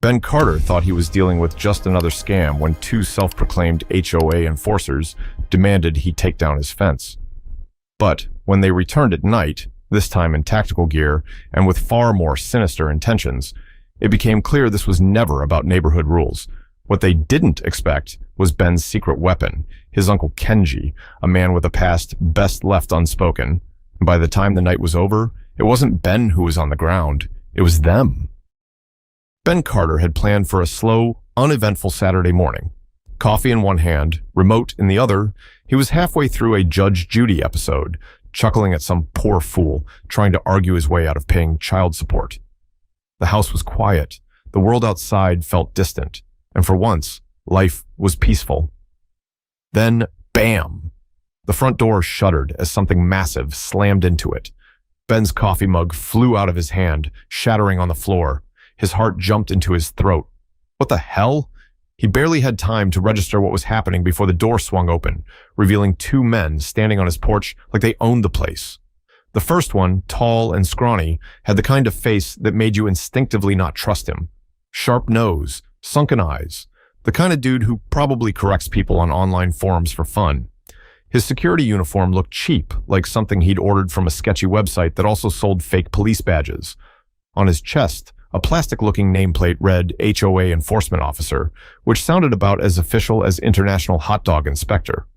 Ben Carter thought he was dealing with just another scam when two self-proclaimed HOA enforcers demanded he take down his fence. But when they returned at night, this time in tactical gear and with far more sinister intentions, it became clear this was never about neighborhood rules. What they didn't expect was Ben's secret weapon, his uncle Kenji, a man with a past best left unspoken. And by the time the night was over, it wasn't Ben who was on the ground, it was them. Ben Carter had planned for a slow, uneventful Saturday morning. Coffee in one hand, remote in the other, he was halfway through a Judge Judy episode, chuckling at some poor fool trying to argue his way out of paying child support. The house was quiet, the world outside felt distant, and for once, life was peaceful. Then, bam! The front door shuddered as something massive slammed into it. Ben's coffee mug flew out of his hand, shattering on the floor. His heart jumped into his throat. What the hell? He barely had time to register what was happening before the door swung open, revealing two men standing on his porch like they owned the place. The first one, tall and scrawny, had the kind of face that made you instinctively not trust him. Sharp nose, sunken eyes, the kind of dude who probably corrects people on online forums for fun. His security uniform looked cheap, like something he'd ordered from a sketchy website that also sold fake police badges. On his chest, a plastic-looking nameplate read HOA Enforcement Officer, which sounded about as official as International Hot Dog Inspector.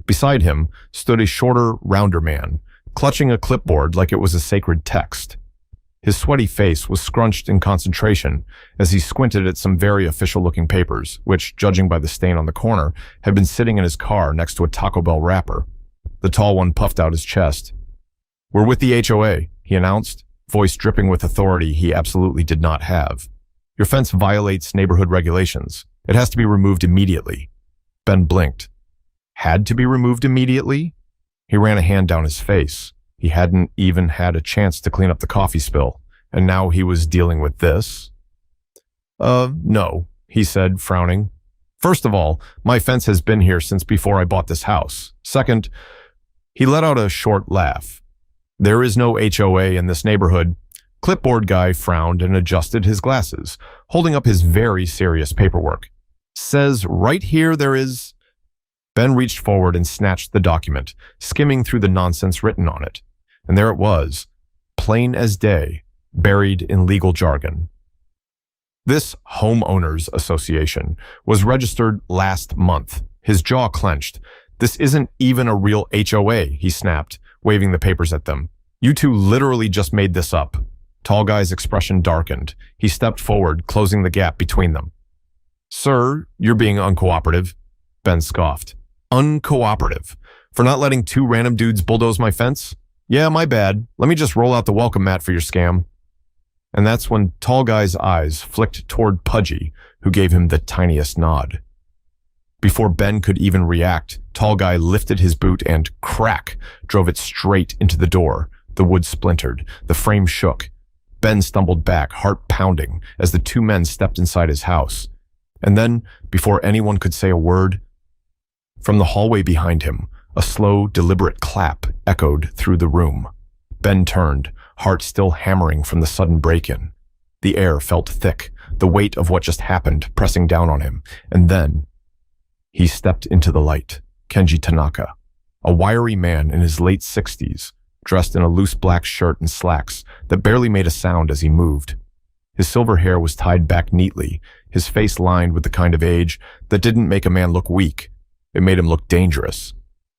Beside him stood a shorter, rounder man, clutching a clipboard like it was a sacred text. His sweaty face was scrunched in concentration as he squinted at some very official-looking papers, which, judging by the stain on the corner, had been sitting in his car next to a Taco Bell wrapper. The tall one puffed out his chest. "We're with the HOA," he announced, voice dripping with authority he absolutely did not have. "Your fence violates neighborhood regulations. It has to be removed immediately." Ben blinked. Had to be removed immediately? He ran a hand down his face. He hadn't even had a chance to clean up the coffee spill, and now he was dealing with this? No, he said, frowning. "First of all, my fence has been here since before I bought this house. Second," he let out a short laugh. "There is no HOA in this neighborhood." Clipboard guy frowned and adjusted his glasses, holding up his very serious paperwork. "Says right here there is..." Ben reached forward and snatched the document, skimming through the nonsense written on it. And there it was, plain as day, buried in legal jargon. This Homeowners Association was registered last month. His jaw clenched. "This isn't even a real HOA, he snapped, waving the papers at them. "You two literally just made this up." Tall guy's expression darkened. He stepped forward, closing the gap between them. "Sir, you're being uncooperative," Ben scoffed. "Uncooperative? For not letting two random dudes bulldoze my fence? Yeah, my bad. Let me just roll out the welcome mat for your scam." And that's when Tall Guy's eyes flicked toward Pudgy, who gave him the tiniest nod. Before Ben could even react, Tall Guy lifted his boot and, crack, drove it straight into the door. The wood splintered. The frame shook. Ben stumbled back, heart pounding, as the two men stepped inside his house. And then, before anyone could say a word, from the hallway behind him, a slow, deliberate clap echoed through the room. Ben turned, heart still hammering from the sudden break-in. The air felt thick, the weight of what just happened pressing down on him, and then he stepped into the light. Kenji Tanaka, a wiry man in his late 60s, dressed in a loose black shirt and slacks that barely made a sound as he moved. His silver hair was tied back neatly, his face lined with the kind of age that didn't make a man look weak. It made him look dangerous.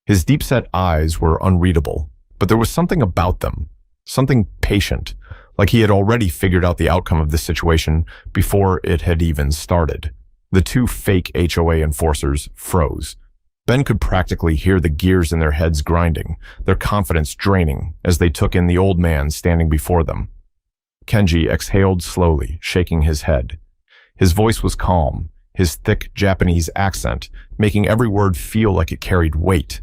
His deep-set eyes were unreadable, but there was something about them, something patient, like he had already figured out the outcome of this situation before it had even started. The two fake HOA enforcers froze. Ben could practically hear the gears in their heads grinding, their confidence draining as they took in the old man standing before them. Kenji exhaled slowly, shaking his head. His voice was calm, his thick Japanese accent making every word feel like it carried weight.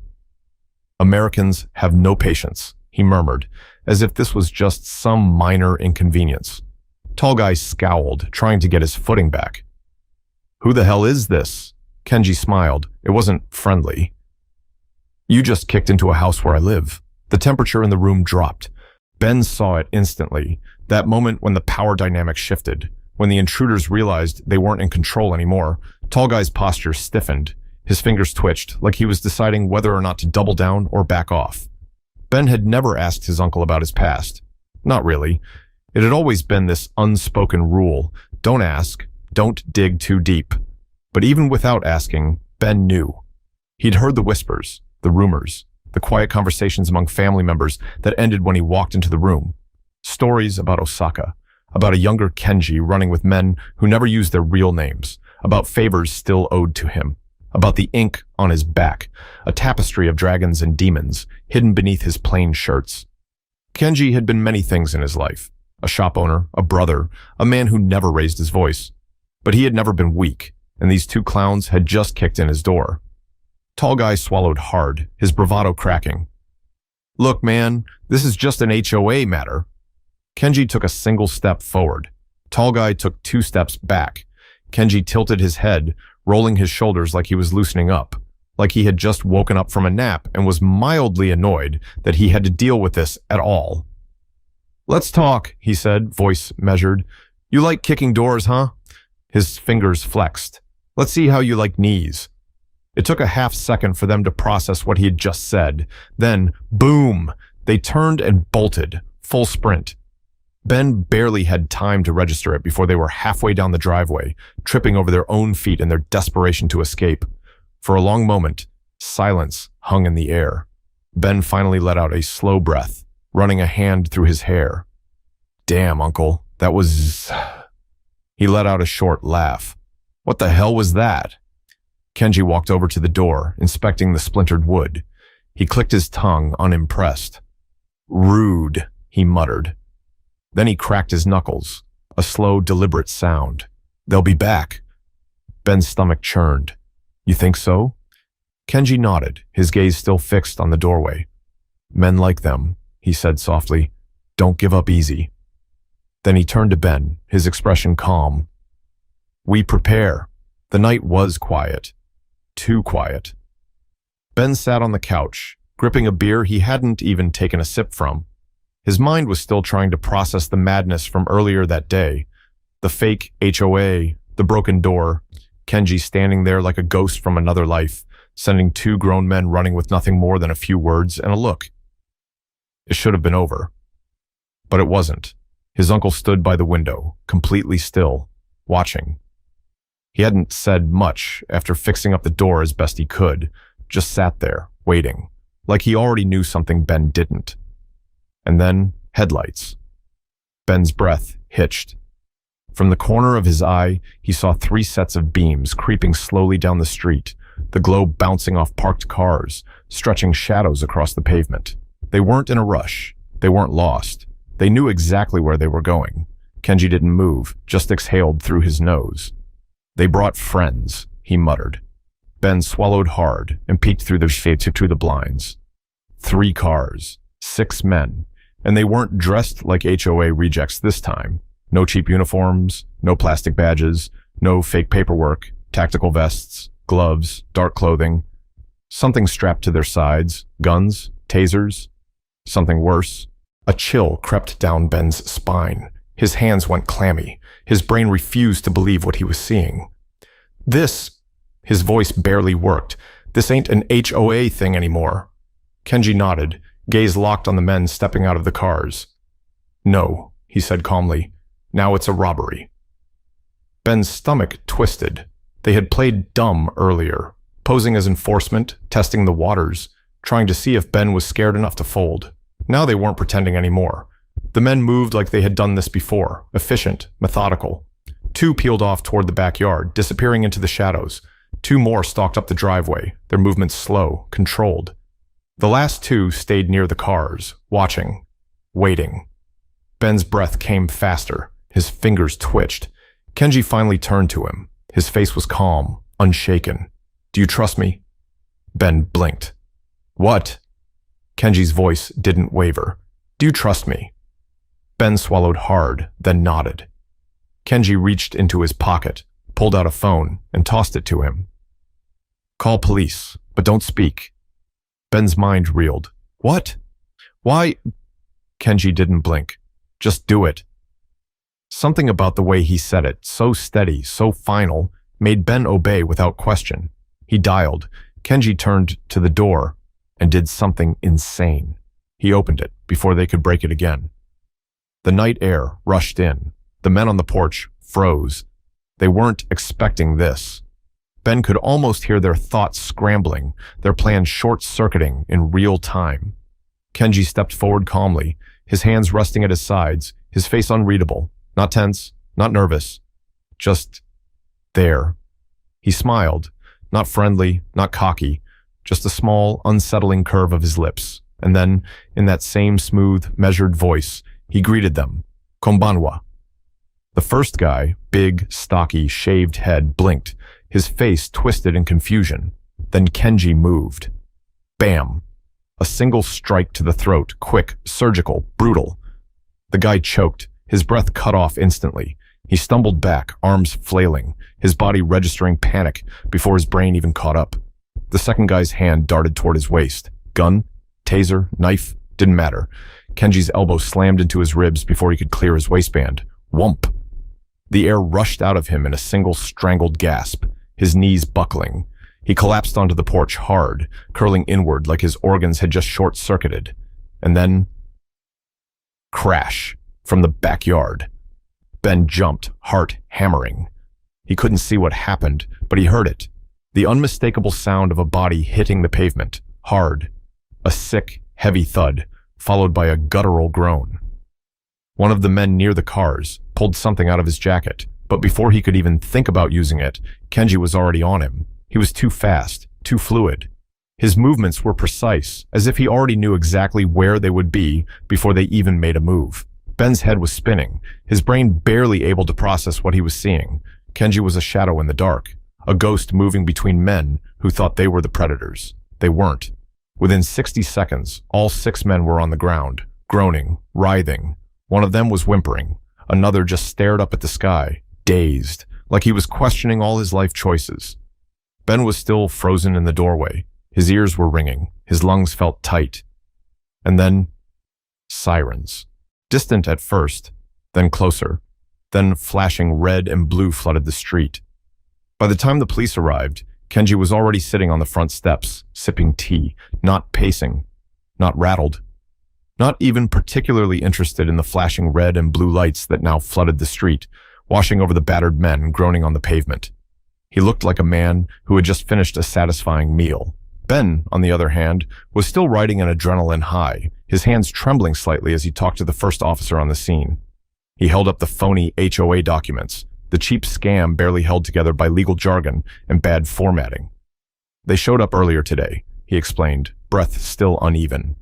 "Americans have no patience," he murmured, as if this was just some minor inconvenience. Tall Guy scowled, trying to get his footing back. "Who the hell is this?" Kenji smiled. It wasn't friendly. "You just kicked into a house where I live." The temperature in the room dropped. Ben saw it instantly, that moment when the power dynamic shifted. When the intruders realized they weren't in control anymore, Tall Guy's posture stiffened. His fingers twitched, like he was deciding whether or not to double down or back off. Ben had never asked his uncle about his past. Not really. It had always been this unspoken rule: don't ask, don't dig too deep. But even without asking, Ben knew. He'd heard the whispers, the rumors, the quiet conversations among family members that ended when he walked into the room. Stories about Osaka, about a younger Kenji running with men who never used their real names, about favors still owed to him, about the ink on his back, a tapestry of dragons and demons hidden beneath his plain shirts. Kenji had been many things in his life: a shop owner, a brother, a man who never raised his voice. But he had never been weak, and these two clowns had just kicked in his door. Tall Guy swallowed hard, his bravado cracking. "Look, man, this is just an HOA matter." Kenji took a single step forward. Tall Guy took 2 steps back. Kenji tilted his head, rolling his shoulders like he was loosening up, like he had just woken up from a nap and was mildly annoyed that he had to deal with this at all. "Let's talk," he said, voice measured. "You like kicking doors, huh?" His fingers flexed. "Let's see how you like knees." It took a half-second for them to process what he had just said. Then, boom, they turned and bolted, full sprint. Ben barely had time to register it before they were halfway down the driveway, tripping over their own feet in their desperation to escape. For a long moment, silence hung in the air. Ben finally let out a slow breath, running a hand through his hair. "Damn, Uncle, that was..." He let out a short laugh. "What the hell was that?" Kenji walked over to the door, inspecting the splintered wood. He clicked his tongue, unimpressed. "Rude," he muttered. Then he cracked his knuckles, a slow, deliberate sound. "They'll be back." Ben's stomach churned. "You think so?" Kenji nodded, his gaze still fixed on the doorway. "Men like them," he said softly. "Don't give up easy." Then he turned to Ben, his expression calm. "We prepare." The night was quiet. Too quiet. Ben sat on the couch, gripping a beer he hadn't even taken a sip from. His mind was still trying to process the madness from earlier that day. The fake HOA, the broken door, Kenji standing there like a ghost from another life, sending 2 grown men running with nothing more than a few words and a look. It should have been over. But it wasn't. His uncle stood by the window, completely still, watching. He hadn't said much after fixing up the door as best he could, just sat there, waiting, like he already knew something Ben didn't. And then, headlights. Ben's breath hitched. From the corner of his eye, he saw 3 sets of beams creeping slowly down the street, the glow bouncing off parked cars, stretching shadows across the pavement. They weren't in a rush. They weren't lost. They knew exactly where they were going. Kenji didn't move, just exhaled through his nose. "They brought friends," he muttered. Ben swallowed hard and peeked through the blinds. 3 cars, 6 men, and they weren't dressed like HOA rejects this time. No cheap uniforms, no plastic badges, no fake paperwork, tactical vests, gloves, dark clothing. Something strapped to their sides, guns, tasers. Something worse. A chill crept down Ben's spine. His hands went clammy. His brain refused to believe what he was seeing. His voice barely worked. "This ain't an HOA thing anymore." Kenji nodded, gaze locked on the men stepping out of the cars. "No," he said calmly. "Now it's a robbery." Ben's stomach twisted. They had played dumb earlier, posing as enforcement, testing the waters, trying to see if Ben was scared enough to fold. Now they weren't pretending anymore. The men moved like they had done this before, efficient, methodical. 2 peeled off toward the backyard, disappearing into the shadows. 2 more stalked up the driveway, their movements slow, controlled. The last 2 stayed near the cars, watching, waiting. Ben's breath came faster. His fingers twitched. Kenji finally turned to him. His face was calm, unshaken. "Do you trust me?" Ben blinked. "What?" Kenji's voice didn't waver. "Do you trust me?" Ben swallowed hard, then nodded. Kenji reached into his pocket, pulled out a phone, and tossed it to him. "Call police, but don't speak." Ben's mind reeled. "What? Why?" Kenji didn't blink. "Just do it." Something about the way he said it, so steady, so final, made Ben obey without question. He dialed. Kenji turned to the door and did something insane. He opened it before they could break it again. The night air rushed in. The men on the porch froze. They weren't expecting this. Ben could almost hear their thoughts scrambling, their plans short-circuiting in real time. Kenji stepped forward calmly, his hands resting at his sides, his face unreadable, not tense, not nervous, just there. He smiled, not friendly, not cocky, just a small, unsettling curve of his lips. And then, in that same smooth, measured voice, he greeted them, "Konbanwa." The first guy, big, stocky, shaved head, blinked, his face twisted in confusion. Then Kenji moved. Bam! A single strike to the throat, quick, surgical, brutal. The guy choked, his breath cut off instantly. He stumbled back, arms flailing, his body registering panic before his brain even caught up. The second guy's hand darted toward his waist. Gun, taser, knife, didn't matter. Kenji's elbow slammed into his ribs before he could clear his waistband. Whump! The air rushed out of him in a single strangled gasp, his knees buckling. He collapsed onto the porch hard, curling inward like his organs had just short-circuited. And then... crash! From the backyard. Ben jumped, heart hammering. He couldn't see what happened, but he heard it. The unmistakable sound of a body hitting the pavement, hard. A sick, heavy thud, followed by a guttural groan. One of the men near the cars pulled something out of his jacket, but before he could even think about using it, Kenji was already on him. He was too fast, too fluid. His movements were precise, as if he already knew exactly where they would be before they even made a move. Ben's head was spinning, his brain barely able to process what he was seeing. Kenji was a shadow in the dark, a ghost moving between men who thought they were the predators. They weren't. Within 60 seconds, all 6 men were on the ground, groaning, writhing. One of them was whimpering. Another just stared up at the sky, dazed, like he was questioning all his life choices. Ben was still frozen in the doorway. His ears were ringing. His lungs felt tight. And then, sirens. Distant at first, then closer. Then flashing red and blue flooded the street. By the time the police arrived, Kenji was already sitting on the front steps, sipping tea, not pacing, not rattled, not even particularly interested in the flashing red and blue lights that now flooded the street, washing over the battered men groaning on the pavement. He looked like a man who had just finished a satisfying meal. Ben, on the other hand, was still riding an adrenaline high, his hands trembling slightly as he talked to the first officer on the scene. He held up the phony HOA documents, the cheap scam barely held together by legal jargon and bad formatting. They showed up earlier today, he explained, breath still uneven.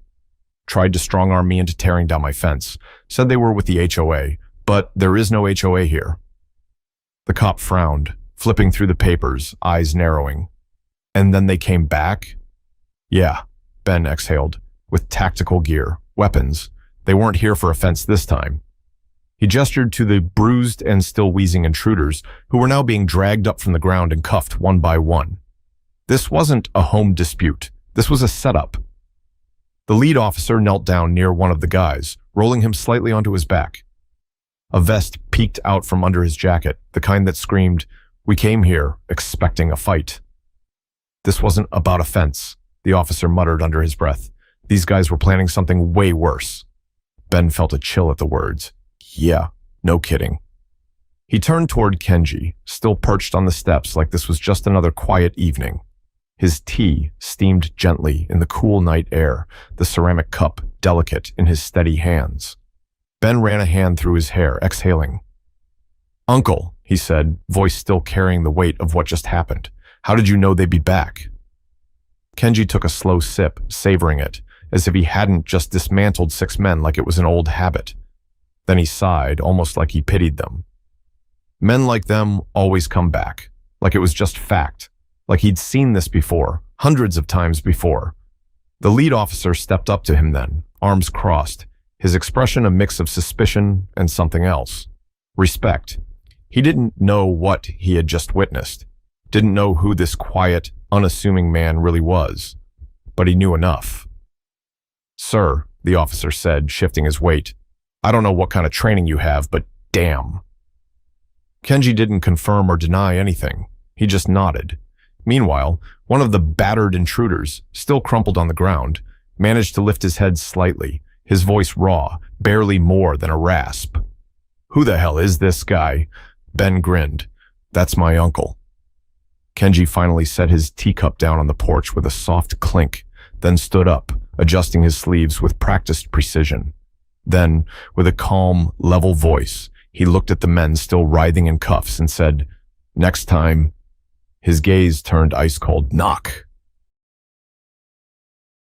Tried to strong-arm me into tearing down my fence, said they were with the HOA, but there is no HOA here. The cop frowned, flipping through the papers, eyes narrowing. And then they came back? Yeah, Ben exhaled, with tactical gear, weapons. They weren't here for a fence this time. He gestured to the bruised and still wheezing intruders, who were now being dragged up from the ground and cuffed one by one. This wasn't a home dispute. This was a setup. The lead officer knelt down near one of the guys, rolling him slightly onto his back. A vest peeked out from under his jacket, the kind that screamed, "We came here expecting a fight." This wasn't about a fence, the officer muttered under his breath. These guys were planning something way worse. Ben felt a chill at the words. Yeah, no kidding. He turned toward Kenji, still perched on the steps like this was just another quiet evening. His tea steamed gently in the cool night air, the ceramic cup delicate in his steady hands. Ben ran a hand through his hair, exhaling. "Uncle," he said, voice still carrying the weight of what just happened. "How did you know they'd be back?" Kenji took a slow sip, savoring it, as if he hadn't just dismantled 6 men like it was an old habit. Then he sighed, almost like he pitied them. Men like them always come back, like it was just fact, like he'd seen this before, hundreds of times before. The lead officer stepped up to him then, arms crossed, his expression a mix of suspicion and something else. Respect. He didn't know what he had just witnessed. Didn't know who this quiet, unassuming man really was, but he knew enough. "Sir," the officer said, shifting his weight, "I don't know what kind of training you have, but damn. Kenji didn't confirm or deny anything. He just nodded. Meanwhile, one of the battered intruders, still crumpled on the ground, managed to lift his head slightly, his voice raw, barely more than a rasp. "Who the hell is this guy?" Ben grinned. "That's my uncle." Kenji finally set his teacup down on the porch with a soft clink, then stood up, adjusting his sleeves with practiced precision. Then, with a calm, level voice, he looked at the men still writhing in cuffs and said, "Next time." His gaze turned ice cold. "Knock."